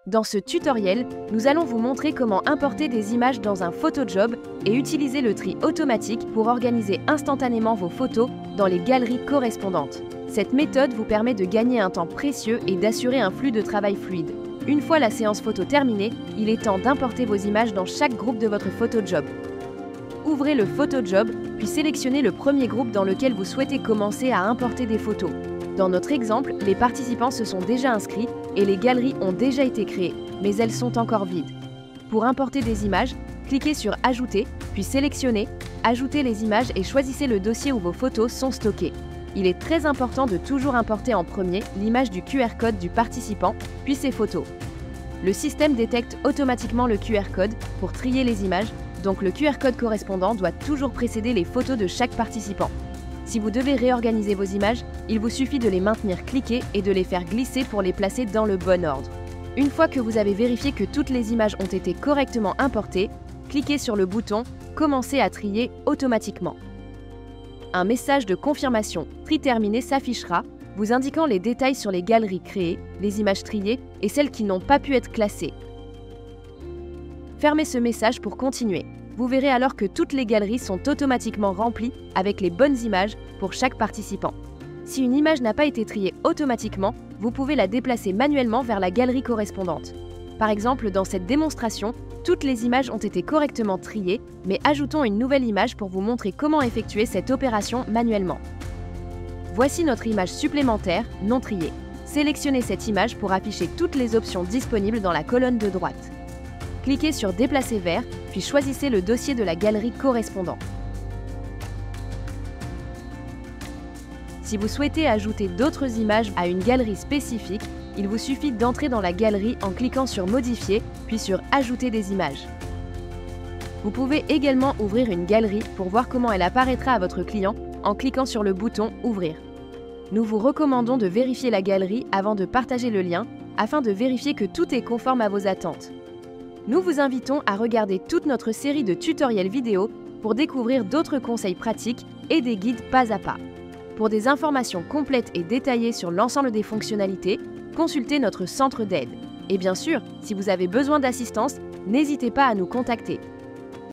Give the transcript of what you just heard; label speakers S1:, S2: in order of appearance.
S1: Dans ce tutoriel, nous allons vous montrer comment importer des images dans un PhotoJob et utiliser le tri automatique pour organiser instantanément vos photos dans les galeries correspondantes. Cette méthode vous permet de gagner un temps précieux et d'assurer un flux de travail fluide. Une fois la séance photo terminée, il est temps d'importer vos images dans chaque groupe de votre PhotoJob. Ouvrez le PhotoJob, puis sélectionnez le premier groupe dans lequel vous souhaitez commencer à importer des photos. Dans notre exemple, les participants se sont déjà inscrits et les galeries ont déjà été créées, mais elles sont encore vides. Pour importer des images, cliquez sur « Ajouter », puis sélectionnez « Ajouter les images » et choisissez le dossier où vos photos sont stockées. Il est très important de toujours importer en premier l'image du QR code du participant, puis ses photos. Le système détecte automatiquement le QR code pour trier les images, donc le QR code correspondant doit toujours précéder les photos de chaque participant. Si vous devez réorganiser vos images, il vous suffit de les maintenir cliquées et de les faire glisser pour les placer dans le bon ordre. Une fois que vous avez vérifié que toutes les images ont été correctement importées, cliquez sur le bouton « Commencer à trier automatiquement ». Un message de confirmation « Tri terminé » s'affichera, vous indiquant les détails sur les galeries créées, les images triées et celles qui n'ont pas pu être classées. Fermez ce message pour continuer. Vous verrez alors que toutes les galeries sont automatiquement remplies avec les bonnes images pour chaque participant. Si une image n'a pas été triée automatiquement, vous pouvez la déplacer manuellement vers la galerie correspondante. Par exemple, dans cette démonstration, toutes les images ont été correctement triées, mais ajoutons une nouvelle image pour vous montrer comment effectuer cette opération manuellement. Voici notre image supplémentaire, non triée. Sélectionnez cette image pour afficher toutes les options disponibles dans la colonne de droite. Cliquez sur « Déplacer vers », puis choisissez le dossier de la galerie correspondant. Si vous souhaitez ajouter d'autres images à une galerie spécifique, il vous suffit d'entrer dans la galerie en cliquant sur « Modifier », puis sur « Ajouter des images ». Vous pouvez également ouvrir une galerie pour voir comment elle apparaîtra à votre client en cliquant sur le bouton « Ouvrir ». Nous vous recommandons de vérifier la galerie avant de partager le lien, afin de vérifier que tout est conforme à vos attentes. Nous vous invitons à regarder toute notre série de tutoriels vidéo pour découvrir d'autres conseils pratiques et des guides pas à pas. Pour des informations complètes et détaillées sur l'ensemble des fonctionnalités, consultez notre centre d'aide. Et bien sûr, si vous avez besoin d'assistance, n'hésitez pas à nous contacter.